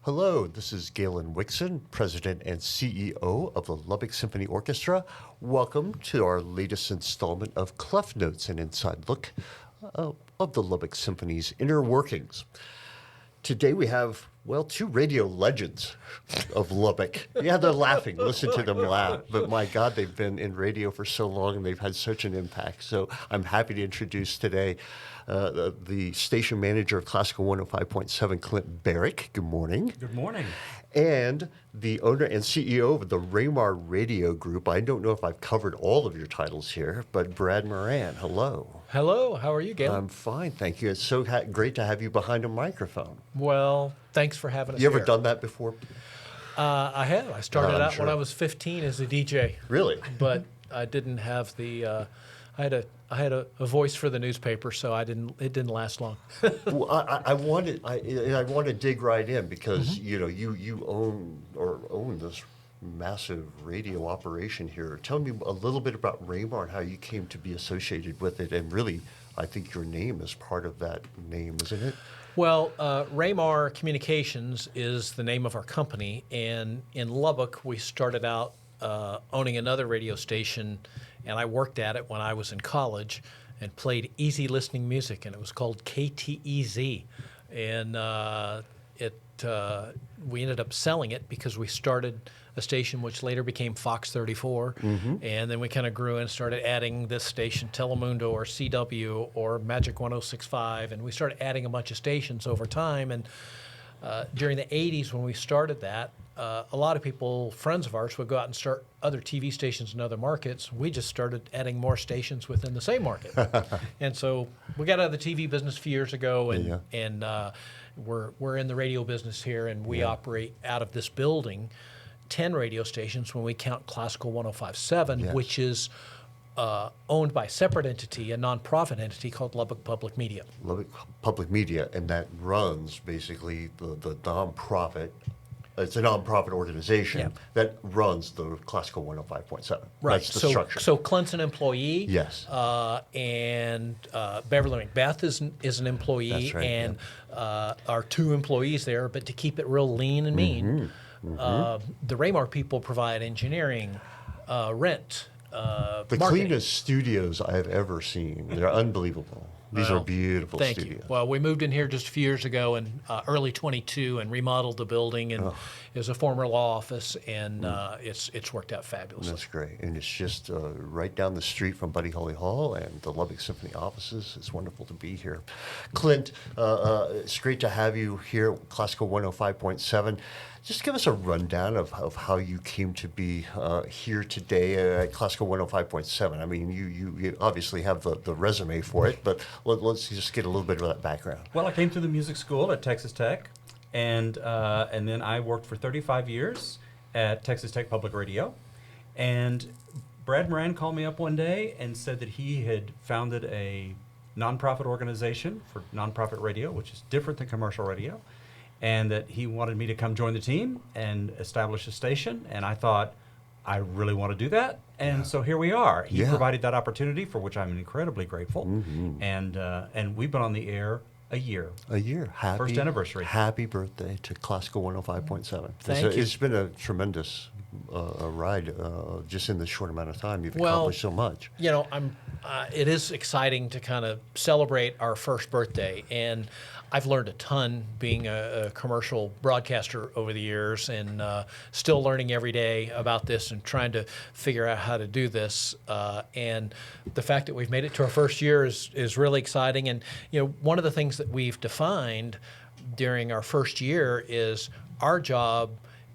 Hello, this is Galen Wixon, President and CEO of the Lubbock Symphony Orchestra. Welcome to our latest installment of ClefNotes, an inside look of the Lubbock Symphony's inner workings. Today we have, well, two radio legends of Lubbock. Yeah, they're laughing. Listen to them laugh. But my God, they've been in radio for so long and they've had such an impact. So I'm happy to introduce today the station manager of Classical 105.7, Clint Barrick. Good morning. Good morning. And the owner and CEO of the Raymar Radio Group. I don't know if I've covered all of your titles here, but Brad Moran, hello. Hello, how are you, Galen? I'm fine, thank you. It's so great to have you behind a microphone. Well, thanks for having us You ever here. done that before? I have. I started out sure. when I was 15 as a DJ. Really? But I didn't have the. I had a voice for the newspaper, so it didn't last long. Well, I want to dig right in because you own this massive radio operation here. Tell me a little bit about Raymar and how you came to be associated with it, and really, I think your name is part of that name, isn't it? Well, Raymar Communications is the name of our company, and in Lubbock we started out owning another radio station, and I worked at it when I was in college and played easy listening music, and it was called KTEZ, and we ended up selling it because we started a station which later became Fox 34, and then we kind of grew and started adding this station, Telemundo or CW or Magic 106.5, and we started adding a bunch of stations over time. And during the 80s when we started that, a lot of people, friends of ours, would go out and start other TV stations in other markets. We just started adding more stations within the same market. And so we got out of the TV business a few years ago, and we're in the radio business here, and we operate out of this building 10 radio stations when we count Classical 105.7, which is owned by a separate entity, a nonprofit entity called Lubbock Public Media. Lubbock Public Media, and that runs basically the nonprofit. It's a nonprofit organization that runs the Classical 105.7. Right. That's the structure. So Clint's an employee. Yes. And Beverly McBeth is an employee. That's right, and our two employees there. But to keep it real lean and mean, the Raymar people provide engineering, rent, The marketing. cleanest studios I've ever seen. They're unbelievable. These are beautiful Thank studios. you. Well, we moved in here just a few years ago in early 22 and remodeled the building, and it was a former law office, and it's worked out fabulously. That's great. And it's just right down the street from Buddy Holly Hall and the Lubbock Symphony offices. It's wonderful to be here. Clint, it's great to have you here at Classical 105.7. Just give us a rundown of how you came to be here today at Classical 105.7. I mean, you obviously have the resume for it, but let's just get a little bit of that background. Well, I came through the music school at Texas Tech, and then I worked for 35 years at Texas Tech Public Radio. And Brad Moran called me up one day and said that he had founded a nonprofit organization for nonprofit radio, which is different than commercial radio, and that he wanted me to come join the team and establish a station. And I thought, I really want to do that. And so here we are. He provided that opportunity, for which I'm incredibly grateful. And we've been on the air a year. A year. First anniversary. Happy birthday to Classical 105.7. Thank you. It's been a tremendous ride just in this short amount of time. You've accomplished so much. You know, it is exciting to kind of celebrate our first birthday, and I've learned a ton being a commercial broadcaster over the years, and still learning every day about this and trying to figure out how to do this. And the fact that we've made it to our first year is really exciting. And one of the things that we've defined during our first year is our job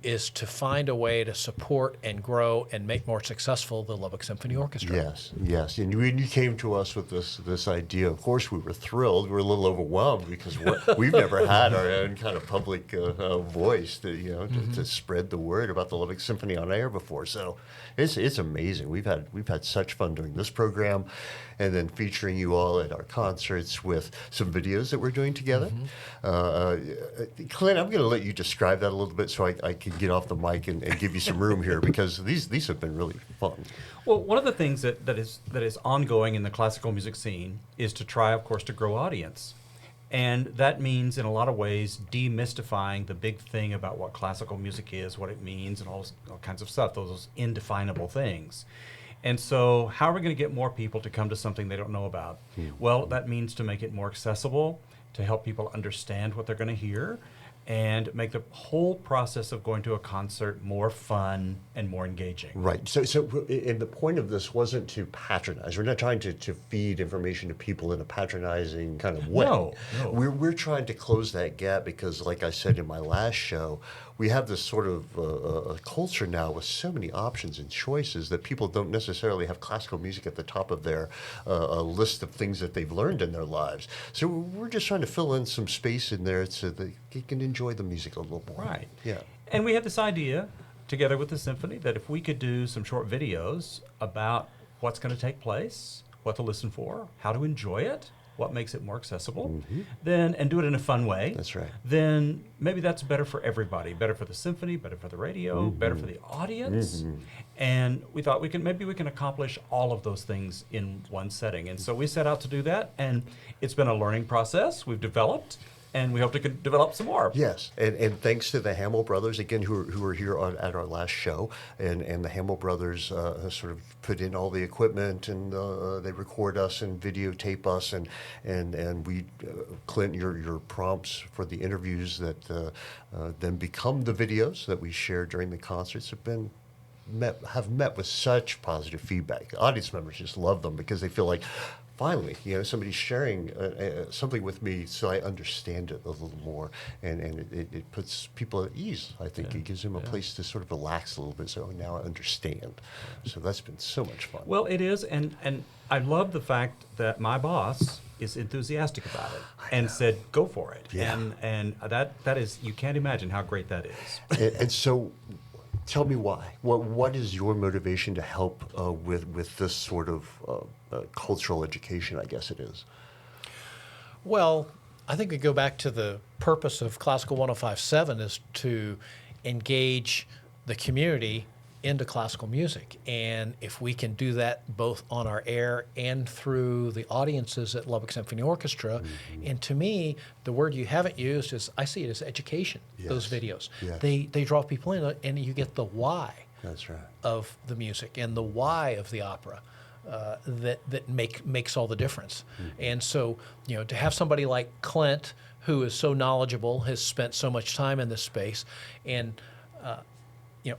is to find a way to support and grow and make more successful the Lubbock Symphony Orchestra. Yes. And when you came to us with this idea, of course, we were thrilled. We were a little overwhelmed because we've never had our own kind of public voice to spread the word about the Lubbock Symphony on air before. So it's amazing. We've had such fun doing this program, and then featuring you all at our concerts with some videos that we're doing together. Clint, I'm going to let you describe that a little bit so I can get off the mic and give you some room here, because these have been really fun. Well, one of the things that is ongoing in the classical music scene is to try, of course, to grow audience. And that means, in a lot of ways, demystifying the big thing about what classical music is, what it means, and all kinds of stuff, those indefinable things. And so, how are we going to get more people to come to something they don't know about? Well, that means to make it more accessible, to help people understand what they're going to hear, and make the whole process of going to a concert more fun and more engaging. Right. And the point of this wasn't to patronize. We're not trying to feed information to people in a patronizing kind of way. No. We're trying to close that gap because, like I said in my last show, we have this sort of a culture now with so many options and choices that people don't necessarily have classical music at the top of their list of things that they've learned in their lives. So we're just trying to fill in some space in there so that they can enjoy the music a little more. Right. Yeah. And we had this idea, together with the symphony, that if we could do some short videos about what's going to take place, what to listen for, how to enjoy it, what makes it more accessible, then, and do it in a fun way. That's right. Then maybe that's better for everybody, better for the symphony, better for the radio, better for the audience. And we thought we can accomplish all of those things in one setting. And so we set out to do that, and it's been a learning process. We've developed, and we hope to develop some more. Yes, and thanks to the Hamill brothers, again, who were here at our last show, and the Hamill brothers sort of put in all the equipment, and they record us and videotape us, and we, Clint, your prompts for the interviews that then become the videos that we share during the concerts have met with such positive feedback. Audience members just love them because they feel like, finally, somebody's sharing something with me so I understand it a little more. And it puts people at ease, I think. It gives them a place to sort of relax a little bit, so now I understand. So that's been so much fun. Well, it is, and I love the fact that my boss is enthusiastic about it and said, go for it. Yeah. And that is, you can't imagine how great that is. And so, tell me why. What is your motivation to help with this sort of cultural education, I guess it is? Well, I think we go back to the purpose of Classical 105.7 is to engage the community into classical music. And if we can do that both on our air and through the audiences at Lubbock Symphony Orchestra, and to me, the word you haven't used is, I see it as education, those videos. Yes. They draw people in, and you get the why That's right. of the music and the why of the opera. That makes all the difference. And so, to have somebody like Clint, who is so knowledgeable, has spent so much time in this space, and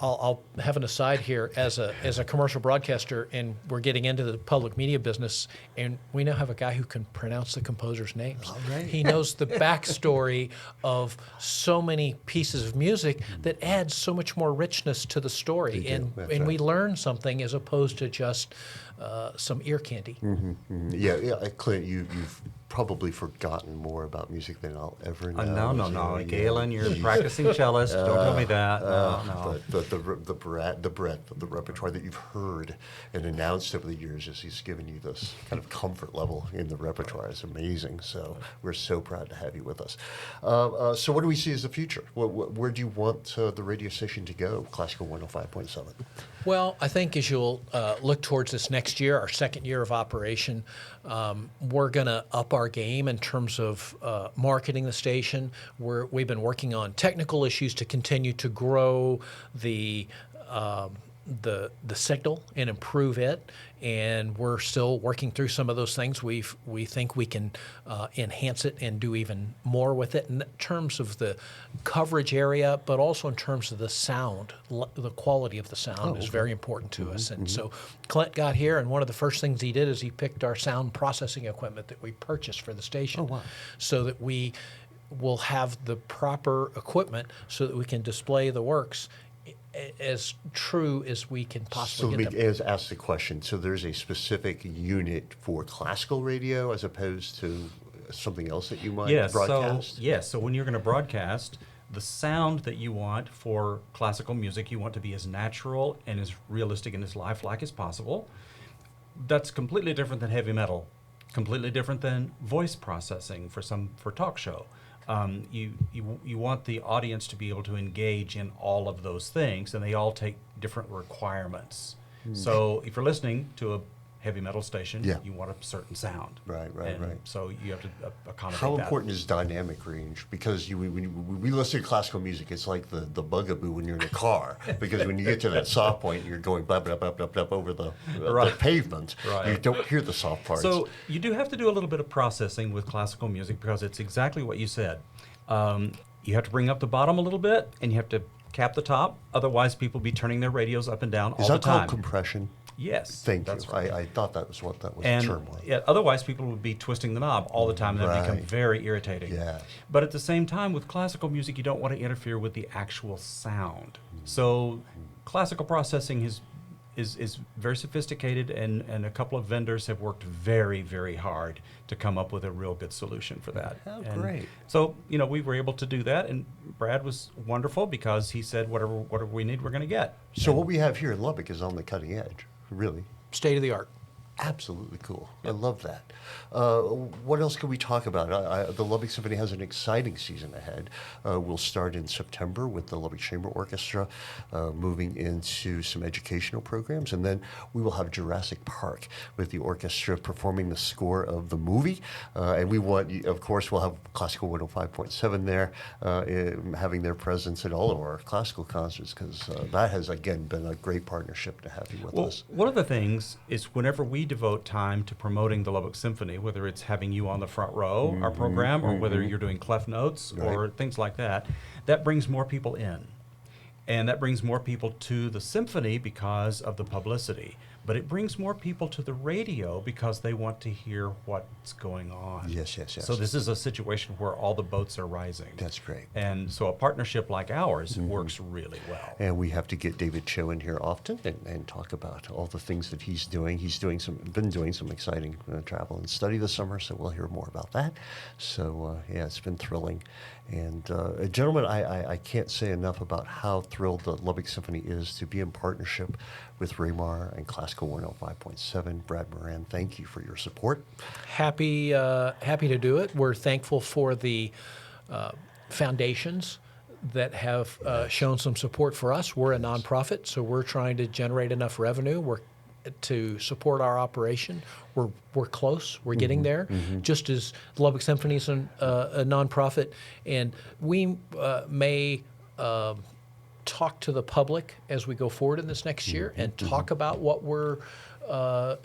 I'll have an aside here as a commercial broadcaster, and we're getting into the public media business, and we now have a guy who can pronounce the composers' names. All right. He knows the backstory of so many pieces of music that adds so much more richness to the story, They do. That's and we right. learn something as opposed to just some ear candy. Yeah, Clint, you've probably forgotten more about music than I'll ever know. No. Yeah, Galen, you're a geez. practicing cellist. Don't tell me that. No. But the breadth of the repertoire that you've heard and announced over the years, as he's given you this kind of comfort level in the repertoire, is amazing. So we're so proud to have you with us. So what do we see as the future? Where do you want the radio station to go, Classical 105.7? Well, I think as you'll look towards this next year, our second year of operation, we're going to up our game in terms of marketing the station. We've been working on technical issues to continue to grow the signal and improve it, and we're still working through some of those things. We think we can enhance it and do even more with it in terms of the coverage area, but also in terms of the sound. The quality of the sound is very important to us. And so Clint got here, and one of the first things he did is he picked our sound processing equipment that we purchased for the station, so that we will have the proper equipment so that we can display the works as true as we can possibly get them. So ask the question. So there's a specific unit for classical radio as opposed to something else that you might broadcast? So when you're going to broadcast, the sound that you want for classical music, you want to be as natural and as realistic and as lifelike as possible. That's completely different than heavy metal, completely different than voice processing for talk show. You want the audience to be able to engage in all of those things, and they all take different requirements. So if you're listening to a heavy metal station, Yeah. you want a certain sound. Right. And so you have to accommodate How that. important is dynamic range? Because when we listen to classical music, it's like the bugaboo when you're in a car. Because when you get to that soft point, you're going blah, blah, blah, blah, blah over the Right. pavement. Right. You don't hear the soft parts. So you do have to do a little bit of processing with classical music because it's exactly what you said. You have to bring up the bottom a little bit, and you have to cap the top. Otherwise, people be turning their radios up and down is all that the time. called compression? Yes. Thank that's you. Right. I thought that was what that was And the term was. yeah, otherwise, people would be twisting the knob all the time. That would become Right. very irritating. Yeah. But at the same time, with classical music, you don't want to interfere with the actual sound. So classical processing is very sophisticated, and a couple of vendors have worked very, very hard to come up with a real good solution for that. Oh, And great. So, we were able to do that, and Brad was wonderful because he said, whatever we need, we're going to get. So what we have here in Lubbock is on the cutting edge, really. State of the art. Absolutely cool. I love that. What else can we talk about? The Lubbock Symphony has an exciting season ahead. We'll start in September with the Lubbock Chamber Orchestra, moving into some educational programs, and then we will have Jurassic Park with the orchestra performing the score of the movie. And we want, of course, we'll have Classical 105.7 there, having their presence at all of our classical concerts, because that has, again, been a great partnership to have you with Well, us. one of the things is whenever we devote time to promoting the Lubbock Symphony, whether it's having you on the front row, our program, or whether you're doing ClefNotes or Right. things like that, that brings more people in. And that brings more people to the symphony because of the publicity. But it brings more people to the radio because they want to hear what's going on. Yes, yes, yes. So this is a situation where all the boats are rising. That's great. And so a partnership like ours works really well. And we have to get David Cho in here often and talk about all the things that he's doing. He's been doing some exciting travel and study this summer, so we'll hear more about that. So yeah, it's been thrilling. And gentlemen, I can't say enough about how thrilled the Lubbock Symphony is to be in partnership with Raymar and Classical 105.7. Brad Moran, thank you for your support. Happy to do it. We're thankful for the foundations that have shown some support for us. We're a nonprofit, so we're trying to generate enough revenue to support our operation. We're close. We're getting there. Just as the Lubbock Symphony is a nonprofit, and we may talk to the public as we go forward in this next year and talk about what we're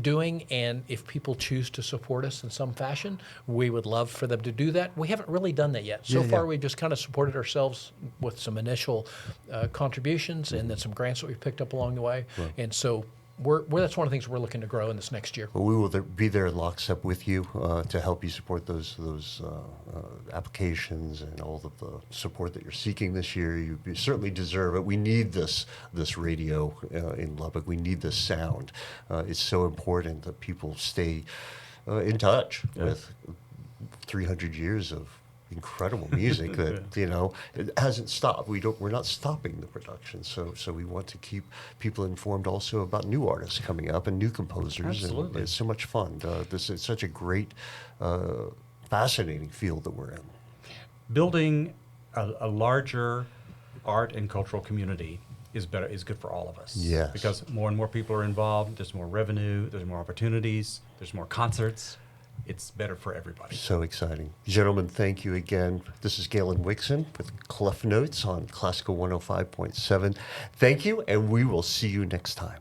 doing, and if people choose to support us in some fashion, we would love for them to do that. We haven't really done that yet. So far, we've just kind of supported ourselves with some initial contributions and then some grants that we've picked up along the way. And so that's one of the things we're looking to grow in this next year. Well, we will be there in lockstep with you to help you support those applications and all of the support that you're seeking this year. You certainly deserve it. We need this radio in Lubbock. We need this sound. It's so important that people stay in touch with 300 years of incredible music that it hasn't stopped. We're not stopping the production, so we want to keep people informed also about new artists coming up and new composers. Absolutely. And it's so much fun. This is such a great, fascinating field that we're in. Building a larger art and cultural community is good for all of us. Yes. Because more and more people are involved, there's more revenue, there's more opportunities, there's more concerts. It's better for everybody. So exciting. Gentlemen, thank you again. This is Galen Wixon with ClefNotes on Classical 105.7. Thank you, and we will see you next time.